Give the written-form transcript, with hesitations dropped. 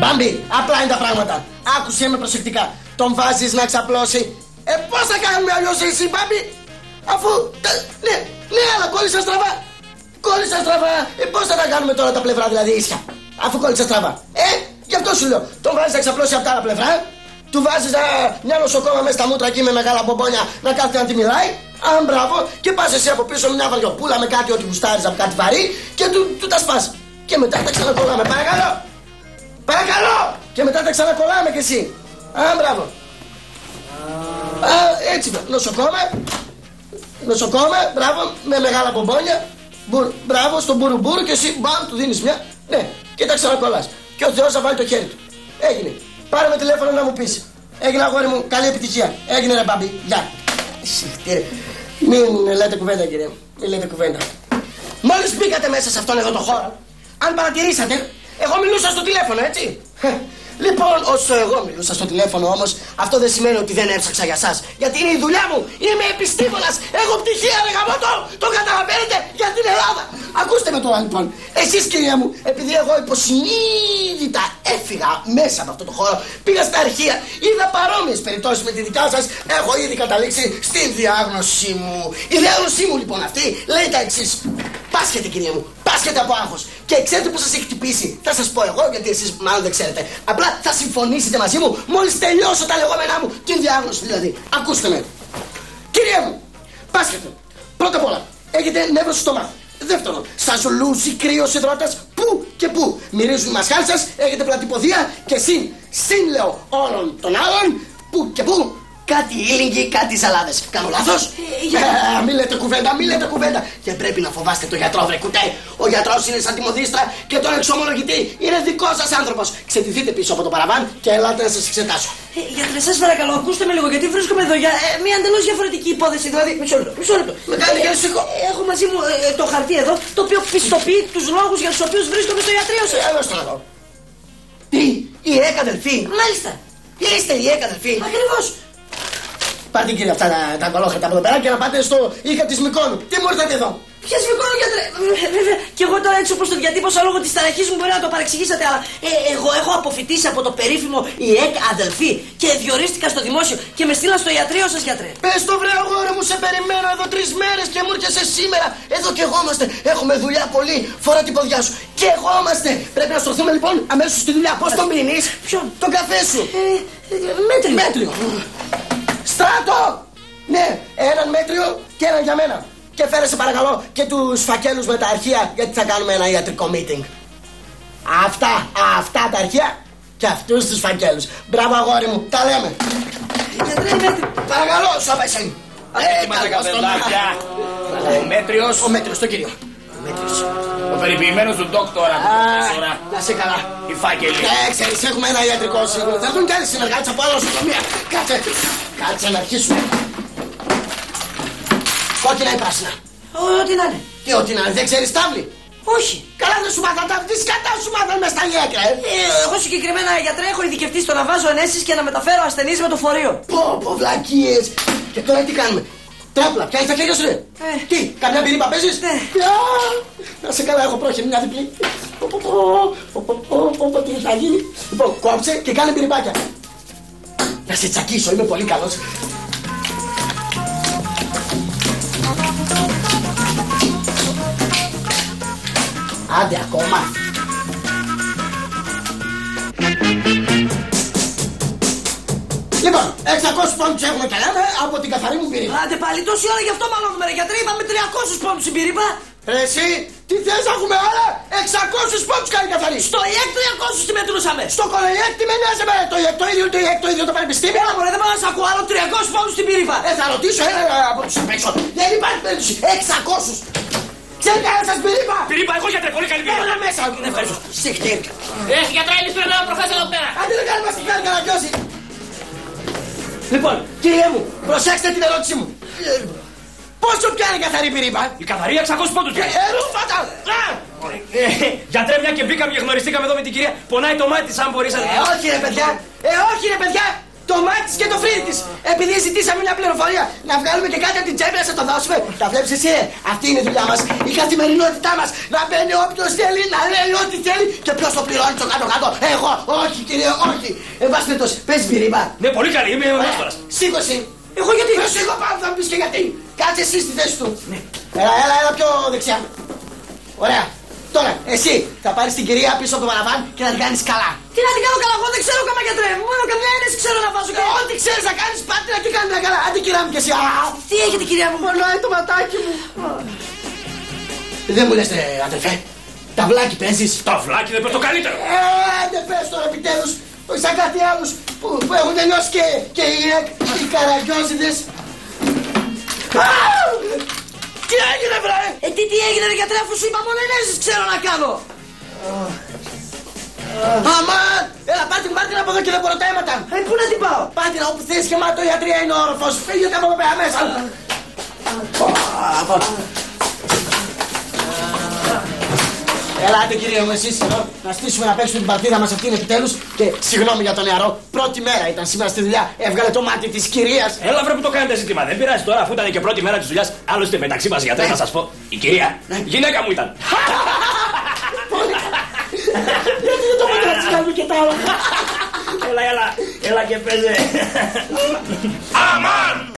Μπάμπη, απλά είναι τα πράγματα. Άκουσέ με προσεκτικά. Τον βάζεις να ξαπλώσει. Πώς θα κάνουμε αλλιώς εσύ, Μπάμπη? Αφού. Ναι, αλλά κόλλησα στραβά. Κόλλησα στραβά. Πώς θα τα κάνουμε τώρα τα πλευρά δηλαδή ίσια? Αφού κόλλησα στραβά. Γι' αυτό σου λέω. Τον βάζεις να ξαπλώσει από τα άλλα πλευρά. Του βάζεις μια νοσοκόμα μέσα στα μούτρα εκεί με μεγάλα μπομπόνια να κάθεται να τη μιλάει. Αν μπράβο, και πας εσύ από πίσω με μια βαριοπούλα με κάτι ό,τι γουστάρεις από κάτι βαρύ και του τα σπάς. Και μετά τα ξανακολλάμε. Παρακαλώ! Παρακαλώ! Και μετά τα ξανακολλάμε κι εσύ. Μπράβο. Έτσι, νοσοκόμα, μπράβο, με μεγάλα μπομπόνια. Μπράβο, στον μπουρουμπουρου και εσύ μπαμ, του δίνεις μια. Ναι, και τα ξανακολλάς. Και ο Θεός θα βάλει το χέρι του. Έγινε. Πάρε με τηλέφωνο να μου πεις. Έγινε, αγόρι μου, καλή επιτυχία. Έγινε, ρε Μπάμπη. Γεια. Μην λέτε κουβέντα, κύριε μου. Μην λέτε κουβέντα. Μόλις μπήκατε μέσα σε αυτόν εδώ το χώρο, αν παρατηρήσατε, εγώ μιλούσα στο τηλέφωνο, έτσι. Λοιπόν, όσο εγώ μιλούσα στο τηλέφωνο όμως, αυτό δεν σημαίνει ότι δεν έψαξα για σας. Γιατί είναι η δουλειά μου. Είμαι επιστήμονας. Έχω πτυχία, ρε γαμώτο. Το καταλαβαίνετε, για την Ελλάδα. Ακούστε με τώρα λοιπόν. Εσείς, κυρία μου, επειδή εγώ υποσυνείδητα έφυγα μέσα από αυτό το χώρο, πήγα στα αρχεία, είδα παρόμοιες περιπτώσεις με τη δικιά σας, έχω ήδη καταλήξει στην διάγνωσή μου. Η διάγνωσή μου λοιπόν αυτή λέει τα εξής. Πάσχετε, κυρία μου, πάσχετε από άγχος. Και ξέρετε που σας έχει χτυπήσει? Θα σας πω εγώ, γιατί εσείς μάλλον δεν ξέρετε. Απλά θα συμφωνήσετε μαζί μου μόλις τελειώσω τα λεγόμενά μου. Την διάγνωση δηλαδή. Ακούστε με. Κυρία μου, πάσχετε. Πρώτα απ' όλα, έχετε νεύρο στο στομάχο. Δεύτερον, σας λούζει κρύος υδρότας πού και πού. Μυρίζουν οι μασχάλοι σας, έχετε πλατυποδία και συν λέω όλων των άλλων πού και πού. Κάτι ήλιγγι, κάτι σαλάδες. Κάνω λάθος? Μη λέτε κουβέντα. Και πρέπει να φοβάστε το γιατρό, βρε κουτέ. Ο γιατρός είναι σαν τη μοδίστρα και τον εξομολογητή είναι δικός σας άνθρωπος. Ξετηθείτε πίσω από το παραβάν και ελάτε να σας εξετάσω. Γιατρέ, σας παρακαλώ, ακούστε με λίγο, γιατί βρίσκομαι εδώ για μια εντελώς διαφορετική υπόθεση. Δηλαδή, μισό λεπτό. Με κάνετε και σηκώ. Έχω μαζί μου το χαρτί εδώ, το οποίο πιστοποιεί τους λόγους για τους οποίους βρίσκομαι στο ιατρείο σας. Έλα στο εδώ. Τι, η εκαδελφή? Μάλιστα. Είστε η εκαδελφή? Ακριβώς. Πάρτε, κύριε, αυτά τα κολόχαρτα από εδώ πέρα και να πάτε στο Ίκα της Μυκόνου. Τι μου ήρθατε εδώ? Ποιες Μυκόνου, γιατρέ? Βέβαια, και εγώ τώρα έτσι όπως το διατύπωσα λόγω της ταραχής μου μπορεί να το παρεξηγήσατε, αλλά εγώ έχω αποφοιτήσει από το περίφημο ΙΕΚ αδελφή και διορίστηκα στο δημόσιο και με στείλαν στο ιατρείο σας, γιατρέ. Πες το, βρε αγόρι μου, σε περιμένω εδώ 3 μέρες και μου έρχεσαι σήμερα. Εδώ κι εγώ είμαστε. Έχουμε δουλειά πολύ. Φορά την ποδιά σου. Και εγώ είμαστε. Πρέπει να στρωθούμε λοιπόν αμέσως στη δουλειά. Πώς τον πίνεις? Ποιον? Τον καφέ σου. Μέτριο. Στράτο! Ναι, έναν μέτριο και έναν για μένα. Και φέρε σε παρακαλώ και τους φακέλους με τα αρχεία, γιατί θα κάνουμε ένα ιατρικό meeting. Αυτά τα αρχεία και αυτούς τους φακέλους. Μπράβο, αγόρι μου, τα λέμε. Γιατρέ, μέτριο. Παρακαλώ, σώπα εσύ. Έτοιμα καπελάκια. Ο Μέτριος. Ο Μέτριος, τον κύριο. Ο περιποιημένος του ντόκτορα, του προφέσορα. Να σε καλά. Οι φάκελοι. Ξέρεις, έχουμε ένα ιατρικό σίγουρο. Θα έρθουν κι άλλοι συνεργάτες από άλλα νοσοκομεία. Κάτσε να αρχίσουμε. Κόκκινα ή πράσινα? Ό,τι να είναι. Τι ό,τι να είναι, δεν ξέρεις τάβλη? Όχι. Καλά δεν σου μάθαν τάβλη, τι σκατά σου μάθαν μες στα γέκρα, Εγώ συγκεκριμένα, γιατρέ, έχω ειδικευτεί στο να βάζω ενέσεις και να μεταφέρω ασθενείς με το φορείο. Πω, βλακίες. Και τώρα τι κάνουμε? Τράπλα, πιάνεις τα χέρια σου, ρε. Τι, καμιά μπυρίμπα παίζεις? Ναι. Να σε καλά, έχω πρόχειρη μια διπλή. Τι θα γίνει? Λοιπόν, κόψε και κάνε μπυριμπάκια. Να σε τσακίσω, είμαι πολύ καλός. Άντε ακόμα. Λοιπόν, 600 πόντους έχουμε καλά από την καθαρή μου πυρήπα. Άντε πάλι, τόση ώρα γι' αυτό μαλώνουμε, ρε γιατρέ. Είπαμε 300 πόντους στην πυρήπα. Εσύ, τι θες να έχουμε άλλα? 600 πόντους κάνει καθαρή. Στο ΙΕΚ 300 τη μετρούσαμε. Στο κολεγιέκ τι με νοιάζει με το ίδιο το πανεπιστήμιο. Έλα μωρέ, δεν πάω να σ' ακούω άλλο 300 πόντους στην πυρήπα. Θα ρωτήσω ένα από τους απέξω. Δεν υπάρχει περίπτωση. 600. Ξέρει κανένα σας πυρήπα? Πυρήπα, εγώ γιατρέ, πολύ καλή πυρήπα. Έλα μέσα. Ευχαριστώ. Συχτήρκα. Γιατρέ, εμείς πρέπει να προφέσω εδώ πέρα. Αντί να κάνουμε στην κάρκα να γιώσει. Λοιπόν, κύριε μου, προσέξτε την ερώτησή μου. Πόσο πιάνει η καθαρή πυρήπα? Η καθαρή 600 πόντους πιάνει. Ρούφατα! Γιατρέ, μια και μπήκαμε και γνωριστήκαμε εδώ με την κυρία, πονάει το μάτι της, αν μπορείς να... Όχι ρε παιδιά, όχι ρε παιδιά. το μάτι της και το φρύδι της. Επειδή ζητήσαμε μια πληροφορία να βγάλουμε και κάτι από την τσέπη να σας το δώσουμε. Τα βλέπεις εσύ, αυτή είναι η δουλειά μας. Η καθημερινότητά μας. Να μπαίνει όποιος θέλει, να λέει ό,τι θέλει και ποιος το πληρώνει το κάτω-κάτω. Εγώ, όχι κύριε, όχι. Εν πάση περιπτώσει, παίζεις μπυρίμπα. Ναι, πολύ καλή, είμαι ο Μάστορας. Σήκωσε. Εγώ γιατί? Θα σου εγώ πάνω, θα μου πεις και γιατί. Κάτσε εσύ στη θέση του. Ναι. Έλα πιο δεξιά. Ωραία. Τώρα, εσύ θα πάρεις την κυρία πίσω από το παραβάν και να την κάνεις καλά. Τι να την κάνω καλά, εγώ δεν ξέρω κάμα γιατρεύω. Μόνο καμιά ένεση ξέρω να βάζω. Ό,τι ξέρεις να κάνεις, πάτε να την κάνεις καλά. Άντε κυρία μου και εσύ. Τι έχετε κυρία μου? Πονάει το ματάκι μου. Δεν μου λες αδερφέ, ταυλάκι παίζεις? Ταυλάκι δεν πες το καλύτερο. Άντε πες τώρα επιτέλους. Όχι σαν κάτι άλλους που έχουν τελειώσει και οι καραγκιόζιδες. Τι έγινε βρε? Τι έγινε ρε γιατρέ, αφού σου είπα μόνο ενέσεις ξέρω να κάνω. Αμάν! Έλα πάρ' την από εδώ και δεν μπορώ τα αίματα. Πού να την πάω? Πάρ' την όπου θες και μάτω, η ιατρία είναι όροφος. Φύγετε από εδώ πέρα μέσα. Ελάτε κύριε μου εσείς εδώ να στήσουμε να παίξουμε την παρτίδα μας αυτήν επιτέλους. Και συγγνώμη για τον νεαρό, πρώτη μέρα ήταν σήμερα στη δουλειά, έβγαλε το μάτι της κυρίας. Έλα βρε που το κάνετε ζήτημα, δεν πειράζει τώρα αφού ήταν και πρώτη μέρα της δουλειάς. Άλλωστε μεταξύ μας γιατρέ θα σας πω, η κυρία γυναίκα μου ήταν. Γιατί δεν το πω να κάνουμε και τα άλλα. Έλα και παίζε. Αμάν!